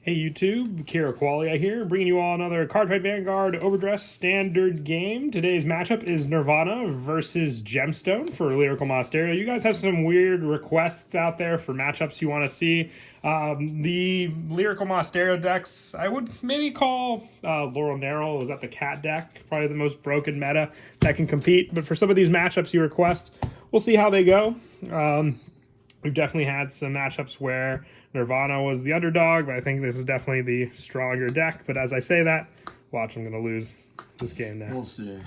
Hey YouTube, Kira Qualia here, bringing you all another Cardfight Vanguard Overdress standard game. Today's matchup is Nirvana versus Gemstone for Lyrical Monasterio. You guys have some weird requests out there for matchups you want to see. The Lyrical Monasterio decks, I would maybe call Laurel Narrow. Is that the cat deck? Probably the most broken meta that can compete. But for some of these matchups you request, we'll see how they go. We've definitely had some matchups where Nirvana was the underdog, but I think this is definitely the stronger deck. But as I say that, watch, I'm going to lose this game now. We'll see.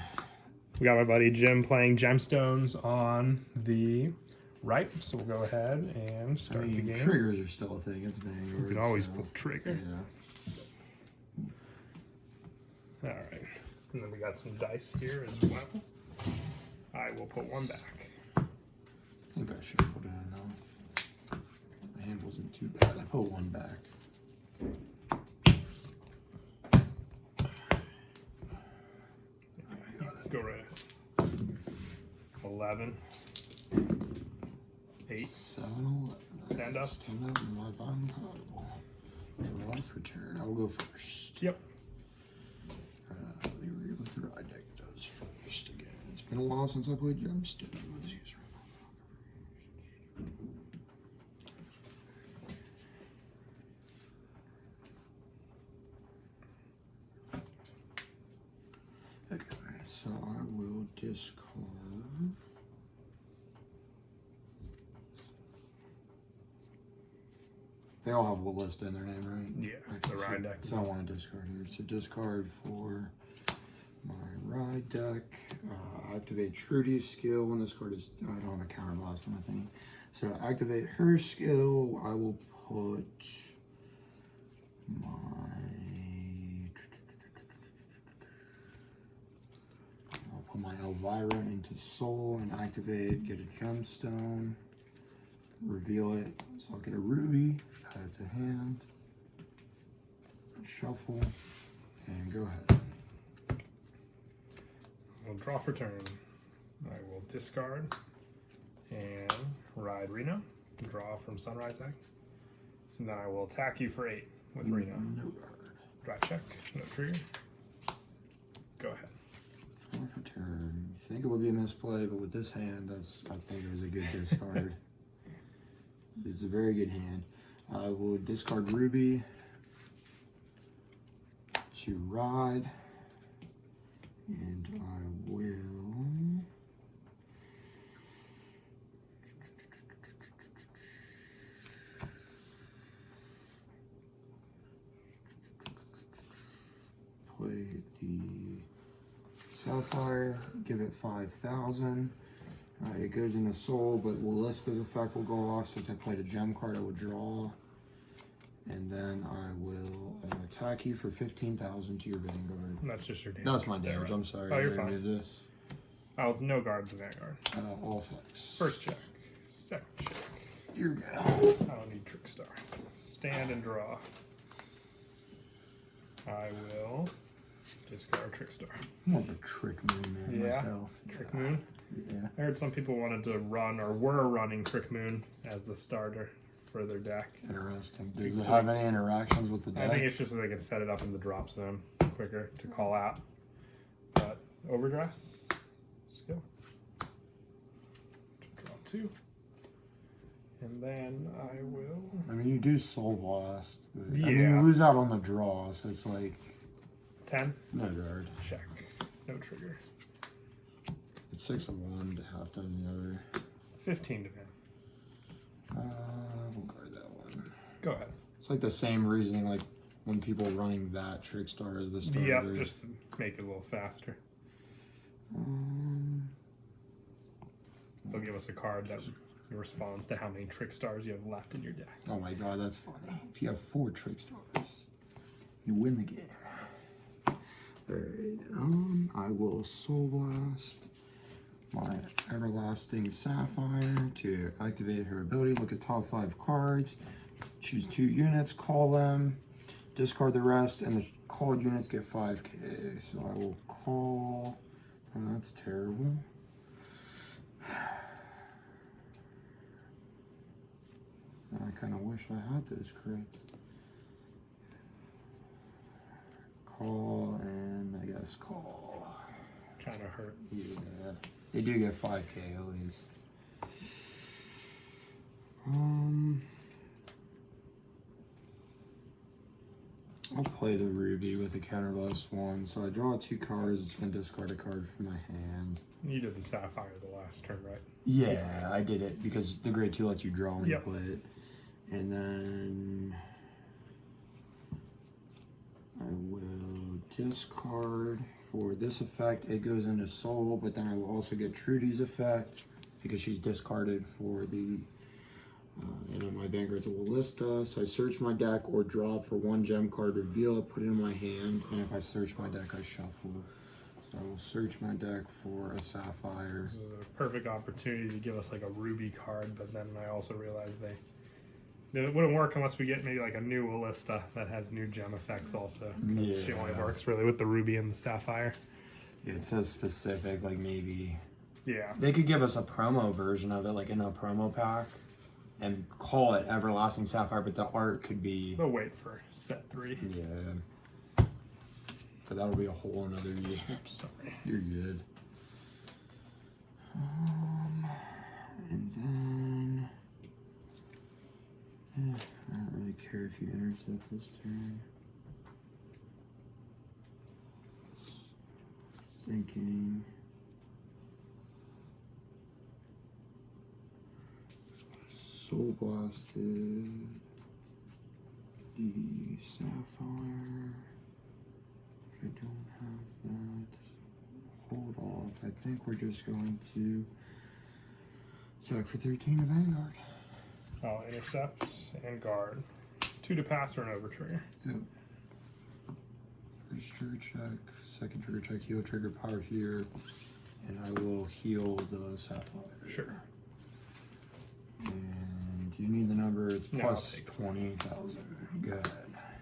We got my buddy Jim playing Gemstones on the right, so we'll go ahead and start the game. Triggers are still a thing. It's Vanguard. You can always pull trigger. Yeah. All right. And then we got some dice here as well. I will put one back. I think I should put it in now. My hand wasn't too bad. I put one back. Let's go right ahead. 11. 8. 7, 11. Stand up. Stand up and live on pile. Draw for turn. I will go first. Yep. Let me read what the ride deck does first again. It's been a while since I played Gemstone. Let's use Okay, so I will discard. They all have Wilista in their name, right? Yeah, the ride deck. So I want to discard here. So discard for my ride deck. Activate Trudy's skill when this card is. I don't have a counterblast on my thing. So activate her skill. I will put my. I'll put my Elvira into Soul and activate. Get a Gemstone. Reveal it. So I'll get a Ruby. Add it to hand. Shuffle. And go ahead. We'll draw for turn. I will discard and ride Reno. Draw from Sunrise Egg. And then I will attack you for 8 with Reno. No guard. Draw check. No trigger. Go ahead. Draw for turn. You think it would be a misplay, but with this hand, I think it was a good discard. It's a very good hand. I will discard Ruby to ride. And I will play the Sapphire, give it 5,000. It goes into Soul, but Wilista's effect will go off. Since I played a gem card, I will draw. And then I will attack you for 15,000 to your Vanguard. And that's just your damage. That's my damage. I'm sorry. Oh, you're fine. Do this. Oh, no guard to Vanguard. All flex. First check. Second check. Here we go. I don't need trick stars. Stand and draw. I will discard trick star. I'm more of a trick moon man myself. Trick moon? Yeah. I heard some people wanted to run or were running trick moon as the starter for their deck. Interesting. Does it have any interactions with the deck? I think it's just so they can set it up in the drop zone quicker to call out. But overdress. Skill. Draw 2. And then I will. I mean, you do Soul Blast. But, Yeah. I mean, you lose out on the draw, so it's like 10. no guard. Check. No trigger. It's 6 of one to half dozen the other. 15 to pin. We'll guard that one. Go ahead. It's like the same reasoning, like when people running that trick star as the starter. Yep, just to make it a little faster. They'll give us a card that responds to how many trick stars you have left in your deck. Oh my god, that's funny. If you have 4 trick stars, you win the game. Alright, I will Soul Blast my Everlasting Sapphire to activate her ability. Look at top 5 cards, choose 2 units, call them, discard the rest, and the called units get 5k. So I will call. Oh, that's terrible. I kind of wish I had those crits. call, and I guess call. Kind of hurt. Yeah, they do get 5K at least. I'll play the Ruby with a counterblast 1. So I draw 2 cards and discard a card from my hand. You did the Sapphire the last turn, right? Yeah, I did it because the grade 2 lets you draw when Yep. you play it. And then I will discard for this effect. It goes into Soul, but then I will also get Trudy's effect because she's discarded for the and then my Vanguard's a Wilista. So I search my deck or draw for 1 gem card, reveal it, put it in my hand, and if I search my deck, I shuffle. So I will search my deck for a Sapphire. This is a perfect opportunity to give us like a Ruby card, but then I also realized it wouldn't work unless we get maybe like a new Wilista that has new gem effects also. She only Yeah. works really with the Ruby and the Sapphire. Yeah, it says specific, like maybe Yeah. they could give us a promo version of it, like in a promo pack, and call it Everlasting Sapphire, but the art could be. We'll wait for set 3. Yeah. But that'll be a whole another year. Oops, sorry. You're good. And then I don't really care if you intercept this turn. Thinking. Soul Blasted. The Sapphire. I don't have that. Hold off. I think we're just going to attack for 13 of Vanguard. I'll intercept and guard. 2 to pass or an over trigger. Yep. First trigger check, second trigger check, heal trigger power here, and I will heal the Sapphire. Sure. And do you need the number? It's No, plus I'll take it. 20,000. Good.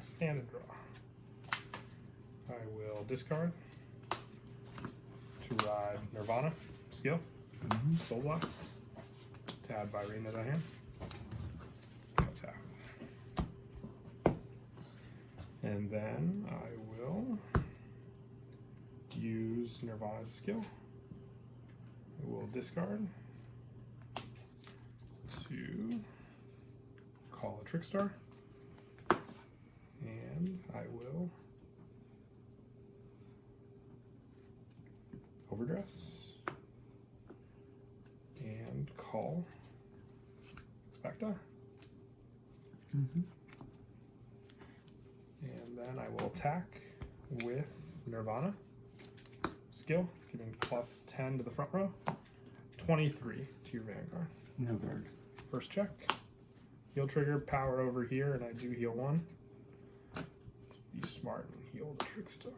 Stand and draw. I will discard to ride Nirvana, skill, Soul Blast, to add Virina to the hand. That's how. And then I will use Nirvana's skill. I will discard to call a Trickstar. And I will Overdress and call Expecta. Mm-hmm. And then I will attack with Nirvana skill, giving plus 10 to the front row, 23 to your Vanguard. No guard. First check, heal trigger, power over here, and I do heal 1. Be smart and heal the Trickstar.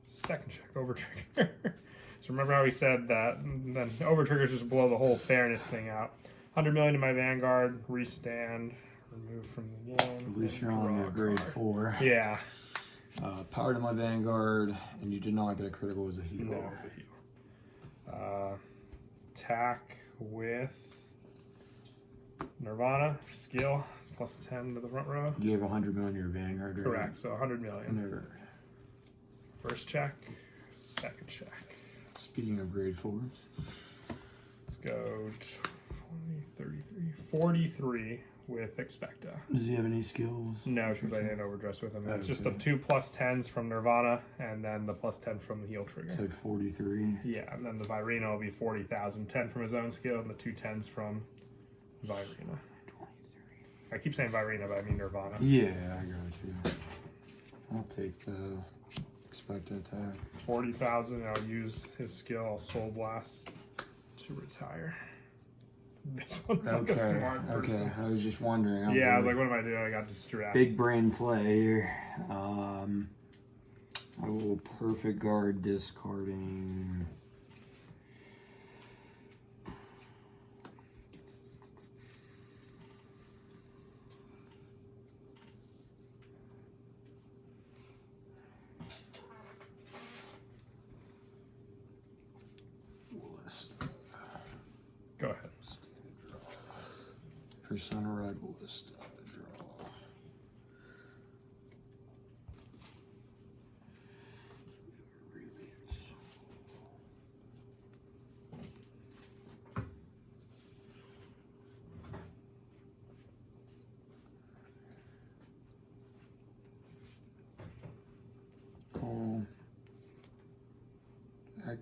Second check, over trigger. So remember how we said that, and then over triggers just blow the whole fairness thing out. 100 million to my Vanguard, restand, remove from the game. At least and you're on draw your a grade card. 4. Yeah. Power to my Vanguard, and you did not get a critical as a heal. No, it was a heal. Attack with Nirvana, skill, plus 10 to the front row. You have 100 million to your Vanguard, right? Correct, so 100 million. No guard. First check, second check. Speaking of grade 4s. Let's go 20, 33, 43 with Expecta. Does he have any skills? No, because I didn't overdress with him. It's just the Okay. 2 plus 10s from Nirvana, and then the plus 10 from the heal trigger. So 43. Yeah, and then the Virina will be 40,000. 10 from his own skill, and the 2 10s from Virina. 23. I keep saying Virina, but I mean Nirvana. Yeah, I got you. I'll take the expect attack. 40,000, I'll use his skill, I'll Soul Blast to retire. This one, like a smart person. Okay, I was just wondering. Yeah, I was like, what am I doing? I got distracted. Big brain play here. I will perfect guard discarding. Go ahead. Persona Red Wilista draw.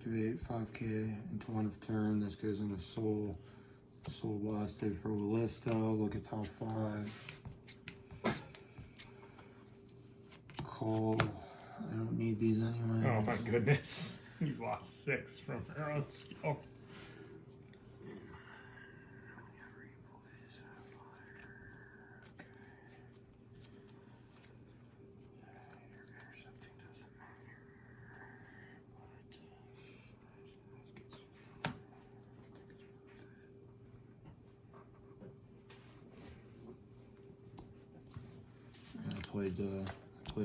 Activate 5k until end of turn. This goes into Soul. Soul Blasted for Wilista. Look at top 5. Call. I don't need these anyway. Oh my goodness. You lost 6 from her own skill. Played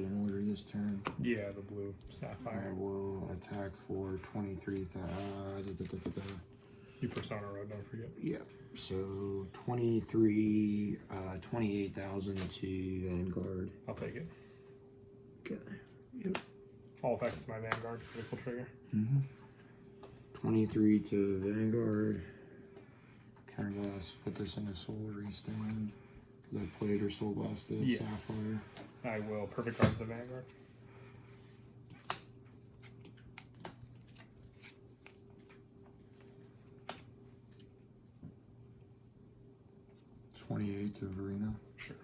an order this turn. Yeah, the blue sapphire. I will attack for 23,000. You Persona Road, don't forget. Yeah. So 28,000 to Vanguard. I'll take it. Okay. Yep. All effects to my Vanguard, critical trigger. 23 to Vanguard. Counterblast. Put this in a soul restand. Because I played her soul blasted sapphire. I will perfect card the Vanguard. $28 to Verena. Sure.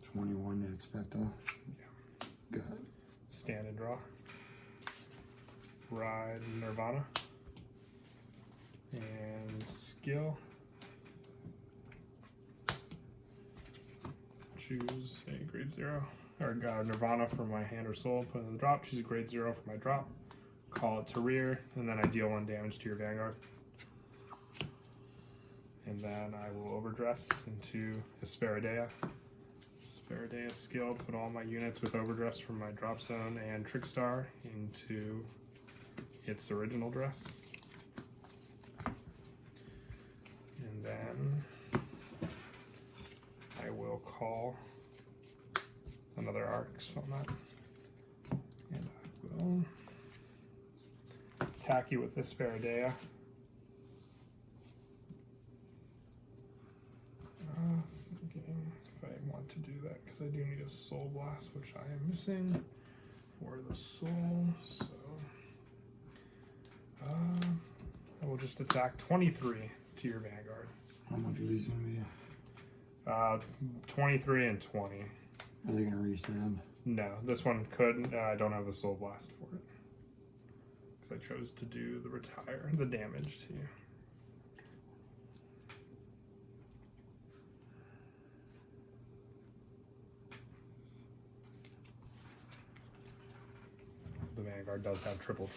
21 to Expecto. Yeah. Got it. Stand and draw. Ride Nirvana. And skill. Choose a grade 0. Or Nirvana for my hand or soul. Put it in the drop. Choose a grade 0 for my drop. Call it to rear. And then I deal 1 damage to your Vanguard. And then I will overdress into Asperidea. Asperidea skill. Put all my units with overdress from my drop zone and Trickstar into its original dress. And then I will call another arcs on that. And I will attack you with this Asperidea. Thinking if I want to do that, because I do need a Soul Blast, which I am missing for the soul. So I will just attack 23 to your Vanguard. How much are these going to be? 23 and 20. Are they going to restand? No, this one could. I don't have the Soul Blast for it. Because I chose to do the retire, the damage to you. The Vanguard does have triple.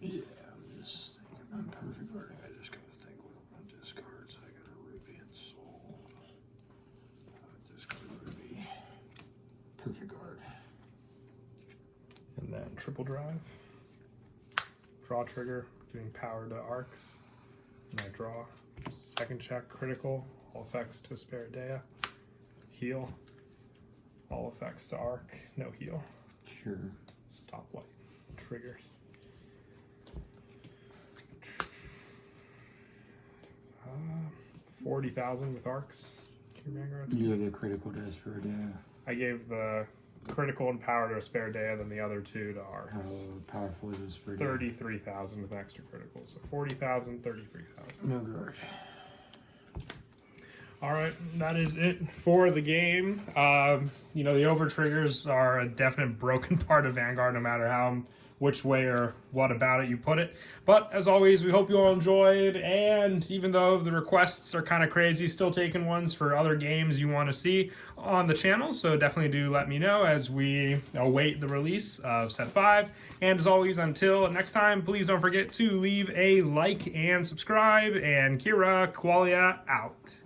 Yeah, I'm just thinking I'm perfect guarding. I just gotta think what I'm gonna discard. So I got a Ruby and Soul. Discard Ruby. Perfect guard. And then triple drive. Draw trigger, doing power to arcs. And I draw. Second check, critical. All effects to Asperidea. Heal. All effects to arc. No heal. Sure. Stoplight. Triggers. 40,000 with arcs. Your Vanguard. You have the critical to Asperidea. I gave the critical and power to Asperidea, then the other 2 to arcs. How powerful is Asperidea? 33,000 with extra critical. So 40,000, 33,000. No guard. All right, that is it for the game. You know, the over triggers are a definite broken part of Vanguard, no matter which way or what about it you put it. But as always, we hope you all enjoyed. And even though the requests are kind of crazy, still taking ones for other games you want to see on the channel. So definitely do let me know as we await the release of set 5. And as always, until next time, please don't forget to leave a like and subscribe. And Kira Qualia out.